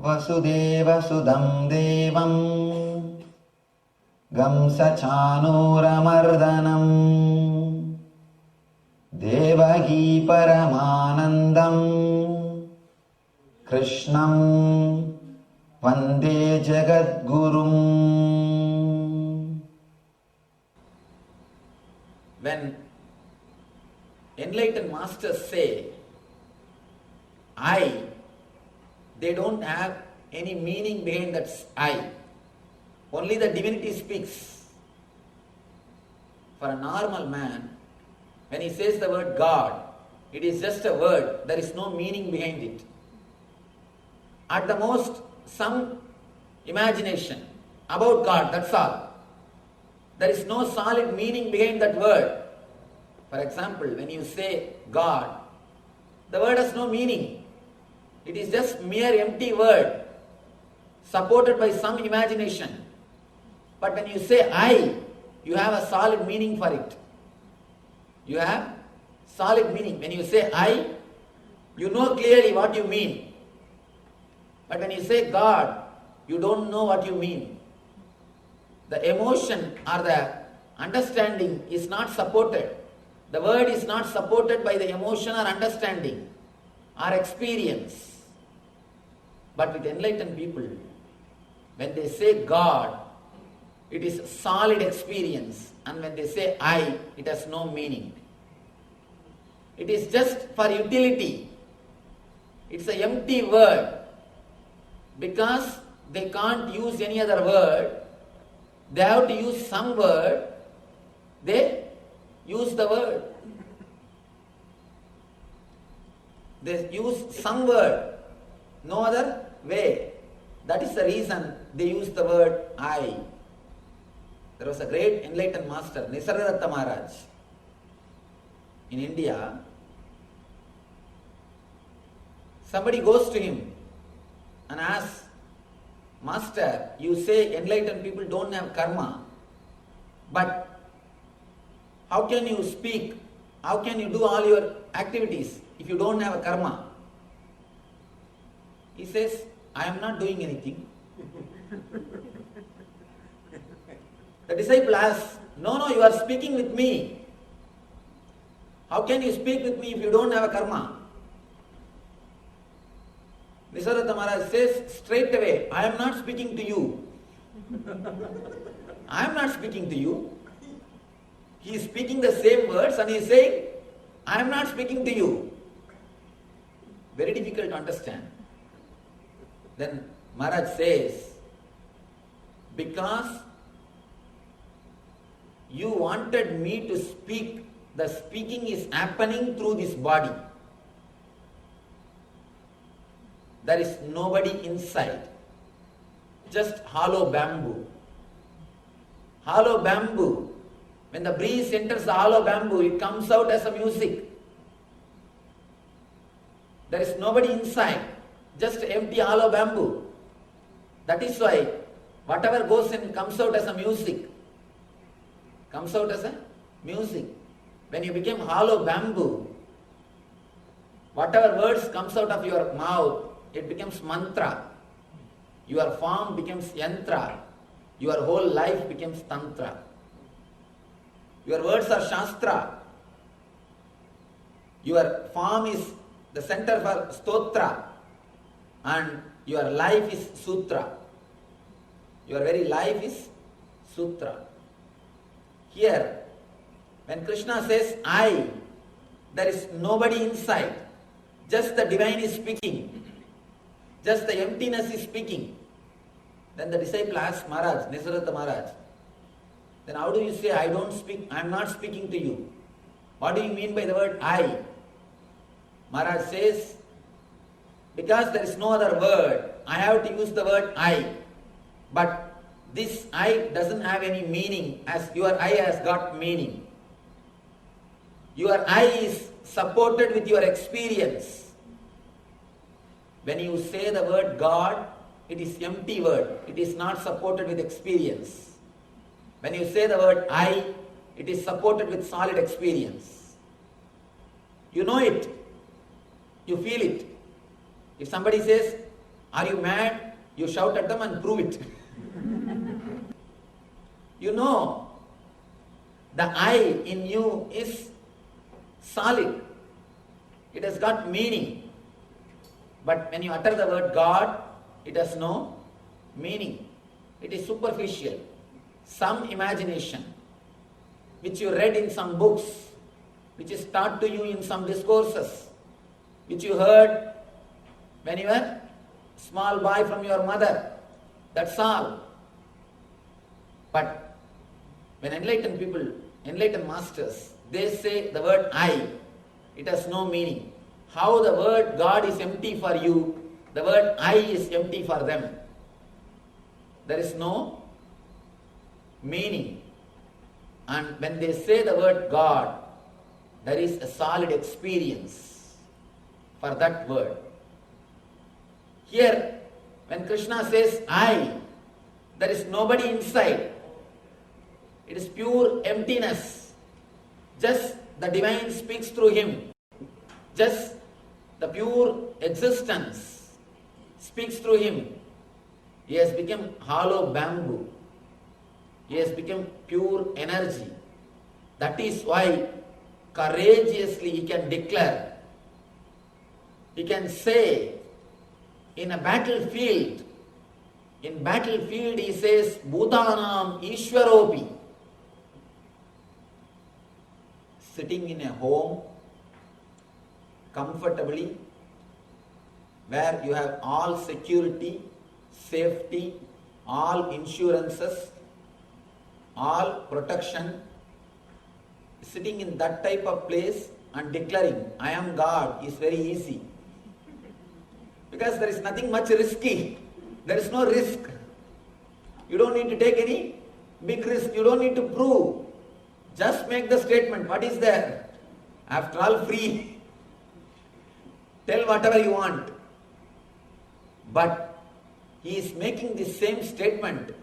वसुदेवसुदं देवं कंसचाणूरमर्दनम् देवकी परमानन्दं कृष्णं वन्दे जगद्गुरुम्. When enlightened masters say I, they don't have any meaning behind that I. Only the divinity speaks. For a normal man, when he says the word God, it is just a word, there is no meaning behind it. At the most, some imagination about God, that's all. There is no solid meaning behind that word. For example, when you say God, the word has no meaning. It is just mere empty word, supported by some imagination. But when you say I, you have a solid meaning for it. You have solid meaning. When you say I, you know clearly what you mean. But when you say God, you don't know what you mean. The emotion or the understanding is not supported. The word is not supported by the emotion or understanding or experience. But with enlightened people, when they say God, it is solid experience. And when they say I, it has no meaning. It is just for utility. It's an empty word. Because they can't use any other word, they have to use some word, they use the word. They use some word, no other way. That is the reason they use the word I. There was a great enlightened master, Nisargadatta Maharaj, in India. Somebody goes to him and asks, Master, you say enlightened people don't have karma, but how can you speak? How can you do all your activities if you don't have a karma? He says, I am not doing anything. The disciple asks, No, you are speaking with me. How can you speak with me if you don't have a karma? Nisargadatta Maharaj says straight away, I am not speaking to you. I am not speaking to you. He is speaking the same words and he is saying, I am not speaking to you. Very difficult to understand. Then Maharaj says, because you wanted me to speak, the speaking is happening through this body. There is nobody inside. Just hollow bamboo. Hollow bamboo. When the breeze enters the hollow bamboo, it comes out as a music. There is nobody inside. Just empty hollow bamboo. That is why whatever goes in comes out as a music. Comes out as a music. When you become hollow bamboo, whatever words comes out of your mouth, it becomes mantra. Your form becomes yantra. Your whole life becomes tantra. Your words are shastra. Your form is the center for stotra. And your life is sutra. Your very life is sutra. Here, when Krishna says I, there is nobody inside. Just the divine is speaking. Just the emptiness is speaking. Then the disciple asks Maharaj, Nisargadatta Maharaj, then how do you say I don't speak, I am not speaking to you? What do you mean by the word I? Maharaj says, because there is no other word, I have to use the word I. But this I doesn't have any meaning as your I has got meaning. Your I is supported with your experience. When you say the word God, it is empty word. It is not supported with experience. When you say the word I, it is supported with solid experience. You know it. You feel it. If somebody says, Are you mad? You shout at them and prove it. You know, the I in you is solid. It has got meaning. But when you utter the word God, it has no meaning. It is superficial. Some imagination, which you read in some books, which is taught to you in some discourses, which you heard when you were small boy from your mother. That's all. But when enlightened people, enlightened masters, they say the word I, it has no meaning. How the word God is empty for you, the word I is empty for them. There is no meaning. And when they say the word God, there is a solid experience for that word. Here, when Krishna says I, there is nobody inside. It is pure emptiness. Just the divine speaks through him. Just the pure existence speaks through him. He has become hollow bamboo. He has become pure energy. That is why courageously he can declare. He can say in a battlefield, he says, Bhutanam Ishwaropi. Sitting in a home, comfortably, where you have all security, safety, all insurances, all protection, sitting in that type of place and declaring, I am God, is very easy. Because there is nothing much risky. There is no risk. You don't need to take any big risk. You don't need to prove. Just make the statement. What is there? After all, free. Tell whatever you want. But he is making the same statement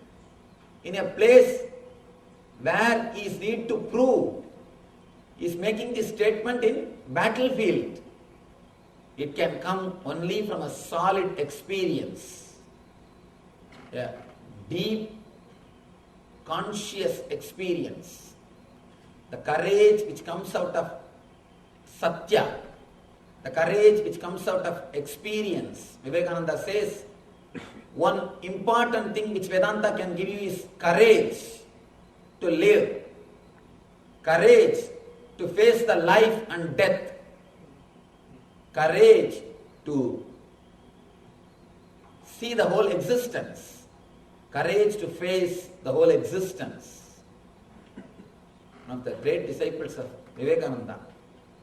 in a place where he is need to prove. He is making this statement in battlefield. It can come only from a solid experience. A deep, conscious experience. The courage which comes out of Satya. The courage which comes out of experience. Vivekananda says, one important thing which Vedanta can give you is courage to live. Courage to face the life and death. Courage to see the whole existence. Courage to face the whole existence. One of the great disciples of Vivekananda,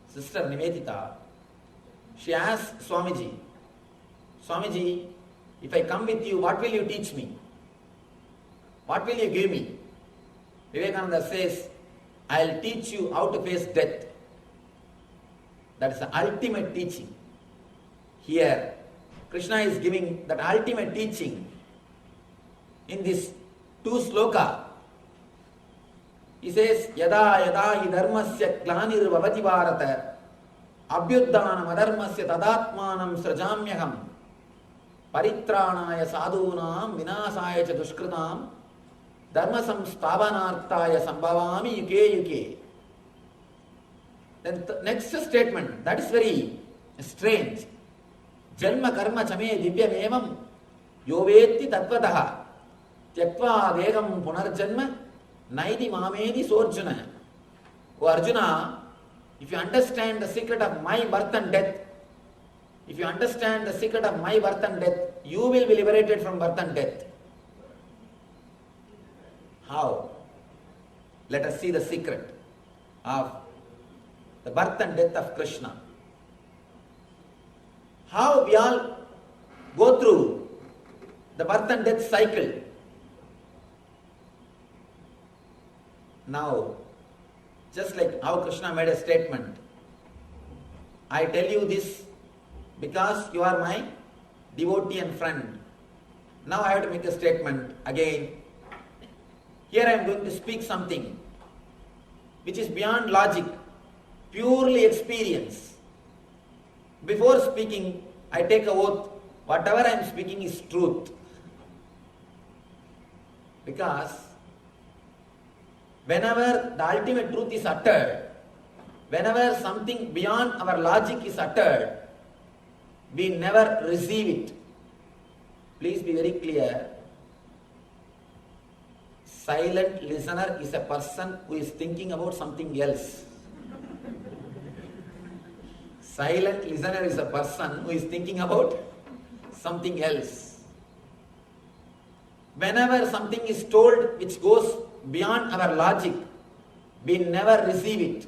Sister Nivedita, she asked Swamiji, Swamiji, if I come with you, what will you teach me? What will you give me? Vivekananda says, I'll teach you how to face death. That is the ultimate teaching. Here, Krishna is giving that ultimate teaching in this 2 sloka. He says, Yada yada hi dharmasya glanir vavati bharata abhyuddhanam adharmasya tadatmanam srajamyaham paritranaya sadhunam vinasaya cha dushkritam dharmasam stavanartaya sambhavami yuke yuke. Then next statement, that is very strange. Janma karma chame divyam evam yovetti tatvataha tyakva degam punarjanma naidi mamedi sorjuna. O Arjuna, if you understand the secret of my birth and death, if you understand the secret of my birth and death, you will be liberated from birth and death. How? Let us see the secret of the birth and death of Krishna. How we all go through the birth and death cycle. Now, just like how Krishna made a statement, I tell you this because you are my devotee and friend. Now I have to make a statement again. Here I am going to speak something which is beyond logic, purely experience. Before speaking, I take a oath whatever I am speaking is truth. Because whenever the ultimate truth is uttered, whenever something beyond our logic is uttered, we never receive it. Please be very clear. Silent listener is a person who is thinking about something else. Silent listener is a person who is thinking about something else. Whenever something is told which goes beyond our logic, we never receive it.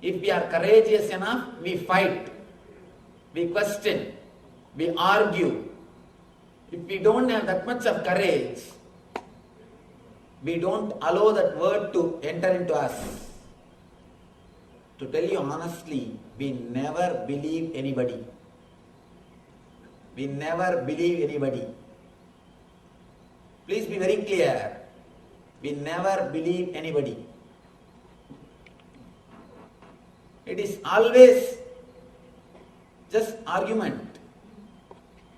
If we are courageous enough, we fight, we question, we argue. If we don't have that much of courage, we don't allow that word to enter into us. To tell you honestly, we never believe anybody. We never believe anybody. Please be very clear. We never believe anybody. It is always just argument.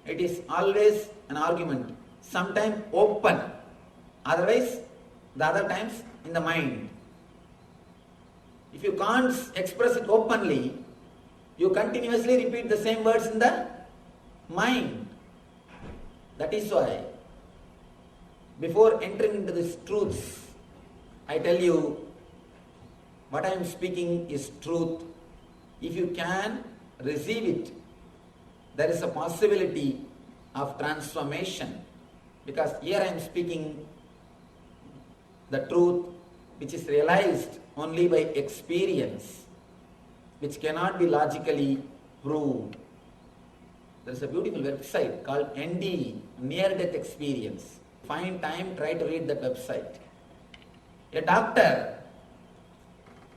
It is always an argument. Sometimes open. Otherwise, the other times in the mind. If you can't express it openly, you continuously repeat the same words in the mind. That is why, before entering into these truths, I tell you, what I am speaking is truth. If you can receive it, there is a possibility of transformation. Because here I am speaking the truth which is realized only by experience, which cannot be logically proved. There is a beautiful website called NDE, Near Death Experience. Find time, try to read that website. A doctor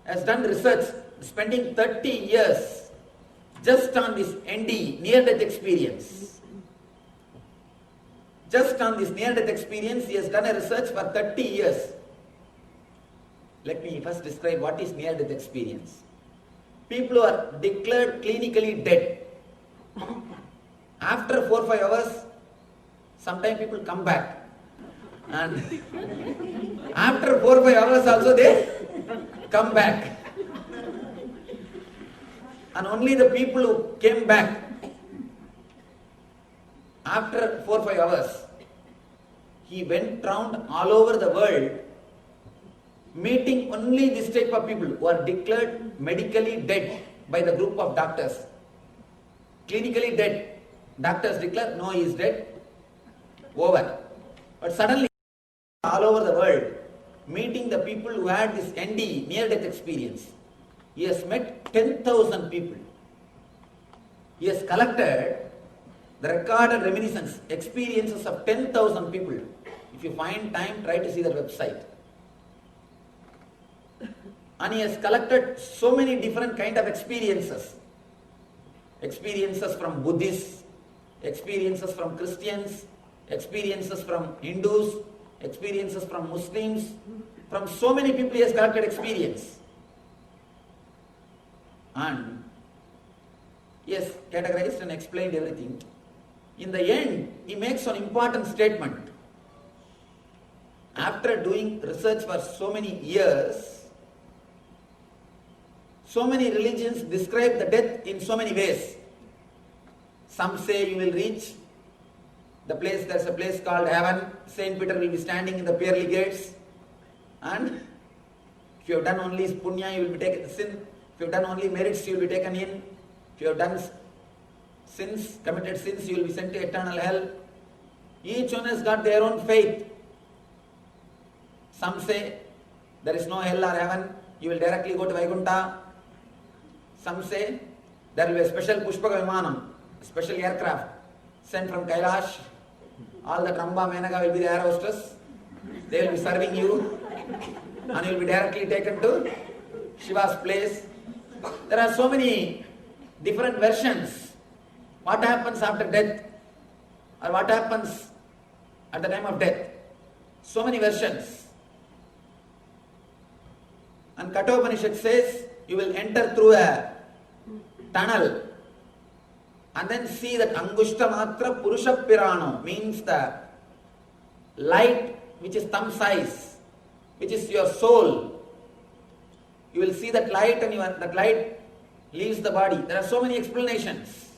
has done research spending 30 years just on this NDE, Near Death Experience. Just on this near death experience, he has done a research for 30 years. Let me first describe what is near death experience. People who are declared clinically dead. After 4-5 hours, sometimes people come back. And after 4-5 hours also they come back. And only the people who came back after 4-5 hours, he went round all over the world meeting only this type of people who are declared medically dead by the group of doctors. Clinically dead. Doctors declare, no, he is dead. Over. But suddenly, all over the world, meeting the people who had this NDE, near-death experience, he has met 10,000 people. He has collected the recorded reminiscence, experiences of 10,000 people. If you find time, try to see that website. And he has collected so many different kind of experiences. Experiences from Buddhists, experiences from Christians, experiences from Hindus, experiences from Muslims. From so many people he has collected experience. And he has categorized and explained everything. In the end, he makes an important statement. After doing research for so many years, so many religions describe the death in so many ways. Some say you will reach the place, there's a place called heaven. Saint Peter will be standing in the pearly gates. And if you have done only punya, you will be taken sin. If you have done only merits, you will be taken in. If you have done sins, committed sins, you will be sent to eternal hell. Each one has got their own faith. Some say there is no hell or heaven, you will directly go to Vaikuntha. Some say there will be a special Pushpaka Vimanam, a special aircraft sent from Kailash. All the Ramba Menaka will be the air hostess. They will be serving you and you will be directly taken to Shiva's place. There are so many different versions. What happens after death or what happens at the time of death? So many versions. And Kathopanishad says you will enter through a tunnel And then see that Angushta Matra Purusha Pirano means the light which is thumb size, which is your soul. You will see that light and that light leaves the body. There are so many explanations,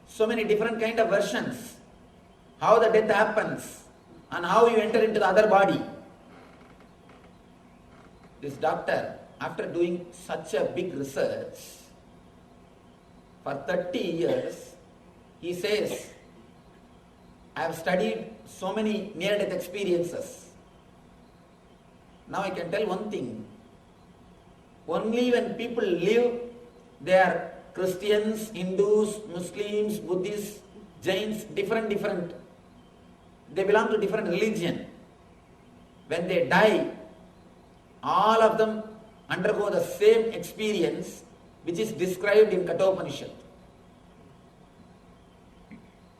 so many different kind of versions, how the death happens and how you enter into the other body. This doctor, after doing such a big research, for 30 years, he says, I have studied so many near-death experiences. Now I can tell one thing. Only when people live, they are Christians, Hindus, Muslims, Buddhists, Jains, different. They belong to different religion. When they die, all of them undergo the same experience which is described in Kathopanishad.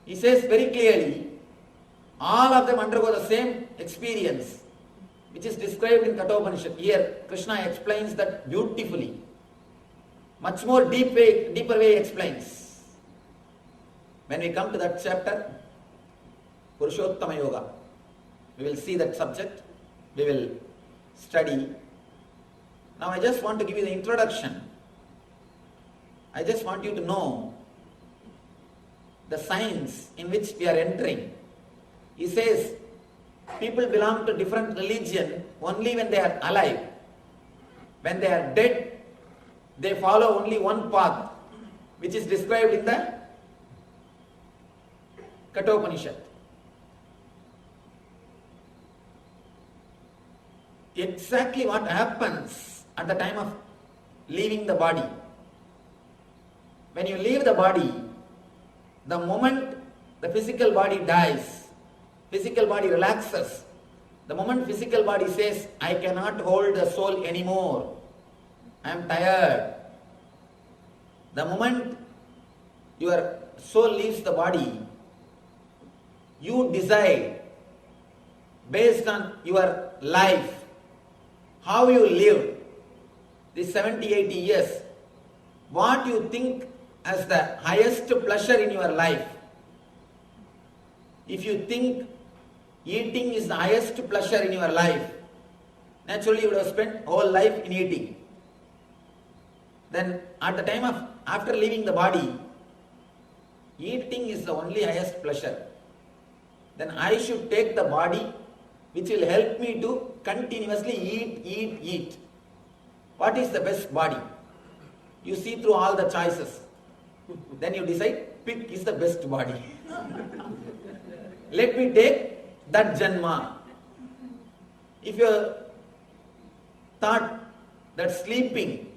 He says very clearly, all of them undergo the same experience which is described in Kathopanishad. Here Krishna explains that beautifully. Much more deeper way explains. When we come to that chapter, Purushottama Yoga, we will see that subject, we will study. Now I just want to give you the introduction. I just want you to know the science in which we are entering. He says, people belong to different religion only when they are alive. When they are dead, they follow only one path, which is described in the Kathopanishad. Exactly what happens at the time of leaving the body. When you leave the body, the moment the physical body dies, physical body relaxes. The moment physical body says, I cannot hold the soul anymore, I am tired. The moment your soul leaves the body, you decide based on your life, how you lived these 70, 80 years, what you think as the highest pleasure in your life. If you think eating is the highest pleasure in your life, naturally you would have spent whole life in eating. Then at the time of after leaving the body, eating is the only highest pleasure. Then I should take the body which will help me to continuously eat. What is the best body? You see through all the choices. Then you decide, pig is the best body. Let me take that Janma. If you thought that sleeping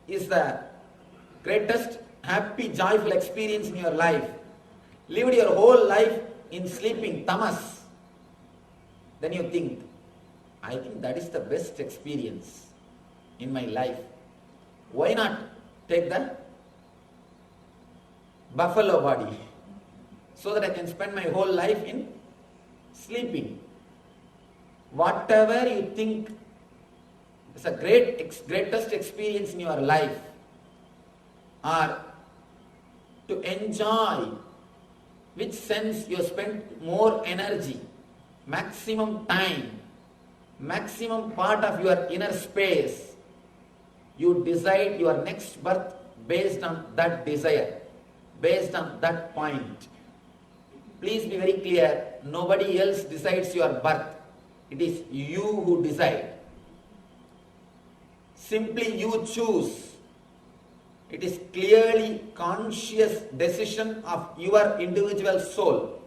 is the greatest happy, joyful experience in your life, lived your whole life in sleeping, tamas, then you think, I think that is the best experience in my life. Why not take the buffalo body so that I can spend my whole life in sleeping? Whatever you think is a greatest experience in your life, or to enjoy which sense you spend more energy, maximum time, maximum part of your inner space, you decide your next birth based on that desire, based on that point. Please be very clear, nobody else decides your birth. It is you who decide. Simply you choose. It is clearly conscious decision of your individual soul.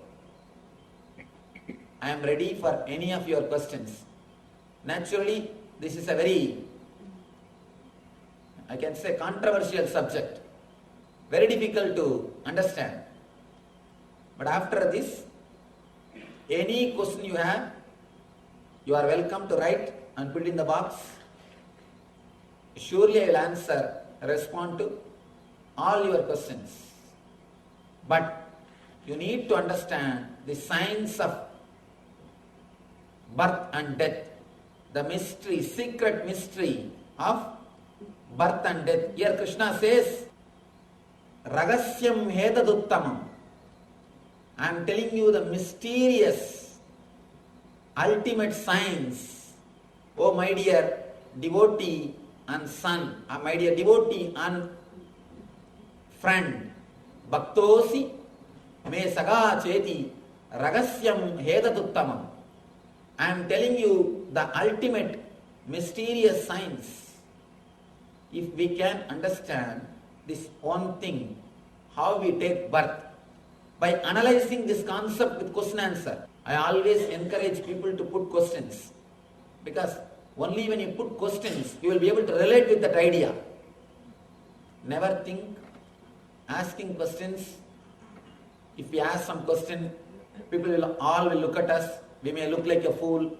I am ready for any of your questions. Naturally, this is a very, I can say, controversial subject. Very difficult to understand. But after this, any question you have, you are welcome to write and put in the box. Surely I will answer, respond to all your questions. But you need to understand the science of birth and death, the mystery, secret mystery of birth and death. Here Krishna says, Ragasyam hetaduttamam. I am telling you the mysterious, ultimate science. Oh my dear devotee and son, my dear devotee and friend, Bhaktosi me saga cheti ragasyam hetaduttamam. I am telling you the ultimate mysterious science. If we can understand this one thing, how we take birth, by analyzing this concept with question answer. I always encourage people to put questions, because only when you put questions, you will be able to relate with that idea. Never think asking questions. If we ask some question, people will all will look at us. We may look like a fool.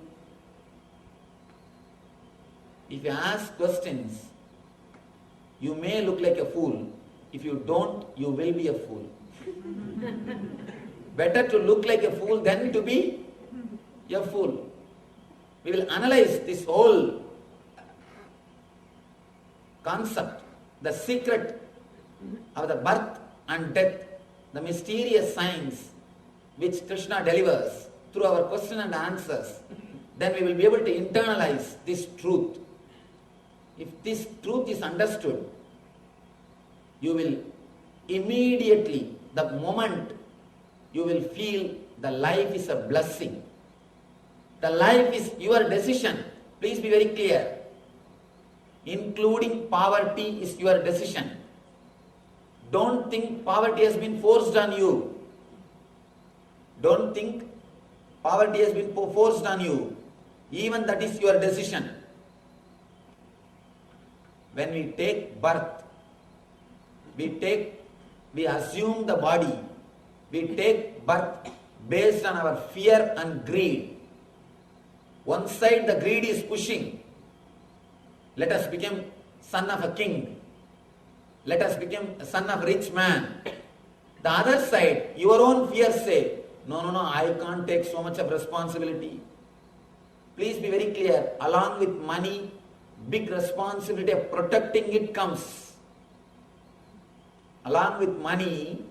If you ask questions, you may look like a fool. If you don't, you will be a fool. Better to look like a fool than to be a fool. We will analyze this whole concept, the secret of the birth and death, the mysterious science which Krishna delivers through our question and answers. Then we will be able to internalize this truth. If this truth is understood, you will immediately, the moment you will feel the life is a blessing. The life is your decision. Please be very clear. Including poverty is your decision. Don't think poverty has been forced on you. Don't think poverty has been forced on you. Even that is your decision. When we take birth, we assume the body. We take birth based on our fear and greed. One side the greed is pushing. Let us become son of a king. Let us become a son of a rich man. The other side, your own fears say, no, I can't take so much of responsibility. Please be very clear. Along with money, big responsibility of protecting it comes. Along with money,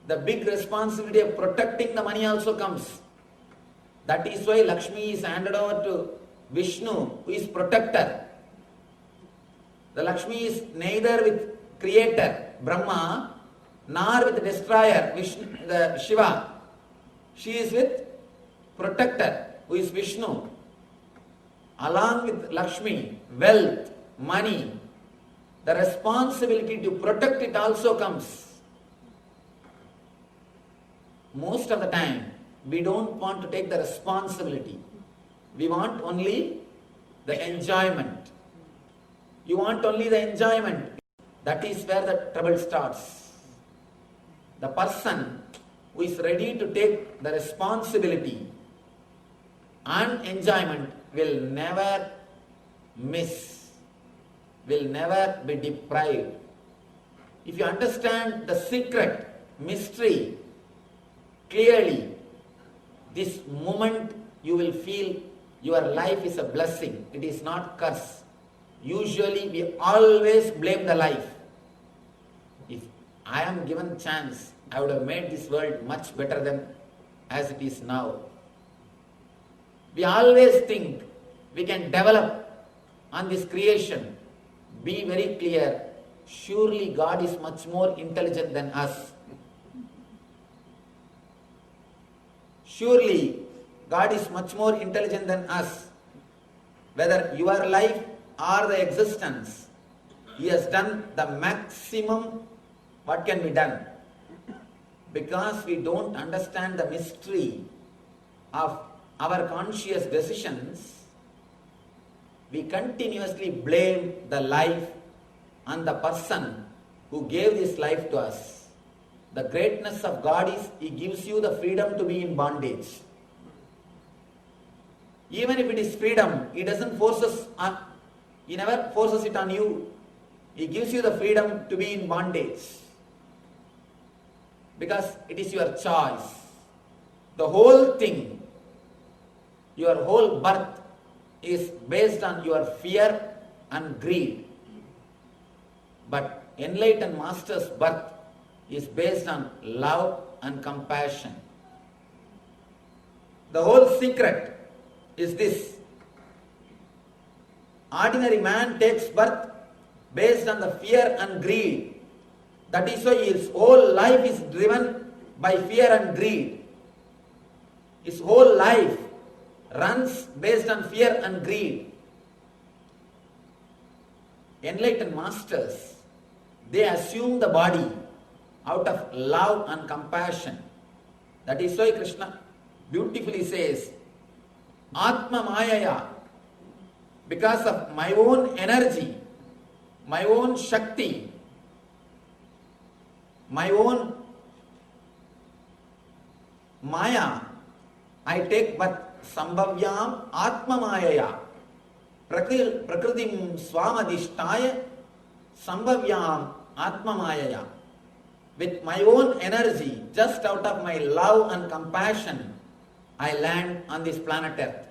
the big responsibility of protecting the money also comes. That is why Lakshmi is handed over to Vishnu, who is protector. The Lakshmi is neither with creator, Brahma, nor with destroyer, Vishnu, the Shiva. She is with protector, who is Vishnu. Along with Lakshmi, wealth, money, the responsibility to protect it also comes. Most of the time, we don't want to take the responsibility. We want only the enjoyment. You want only the enjoyment. That is where the trouble starts. The person who is ready to take the responsibility and enjoyment will never miss, will never be deprived. If you understand the secret, mystery, clearly, this moment you will feel your life is a blessing. It is not curse. Usually we always blame the life. If I am given chance, I would have made this world much better than as it is now. We always think we can develop on this creation. Be very clear. Surely God is much more intelligent than us. Surely God is much more intelligent than us. Whether your life or the existence, He has done the maximum what can be done. Because we don't understand the mystery of our conscious decisions, we continuously blame the life and the person who gave this life to us. The greatness of God is He gives you the freedom to be in bondage. Even if it is freedom, He doesn't force us on, He never forces it on you. He gives you the freedom to be in bondage. Because it is your choice. The whole thing, your whole birth is based on your fear and greed. But enlightened master's birth is based on love and compassion. The whole secret is this. Ordinary man takes birth based on the fear and greed. That is why his whole life is driven by fear and greed. His whole life runs based on fear and greed. Enlightened masters, they assume the body out of love and compassion. That is why Krishna beautifully says, Atma Mayaya, because of my own energy, my own Shakti, my own Maya, I take but Sambhavyam Atma Mayaya, Prakritim Swamadishtaya Sambhavyam Atma Mayaya. With my own energy, just out of my love and compassion, I land on this planet Earth.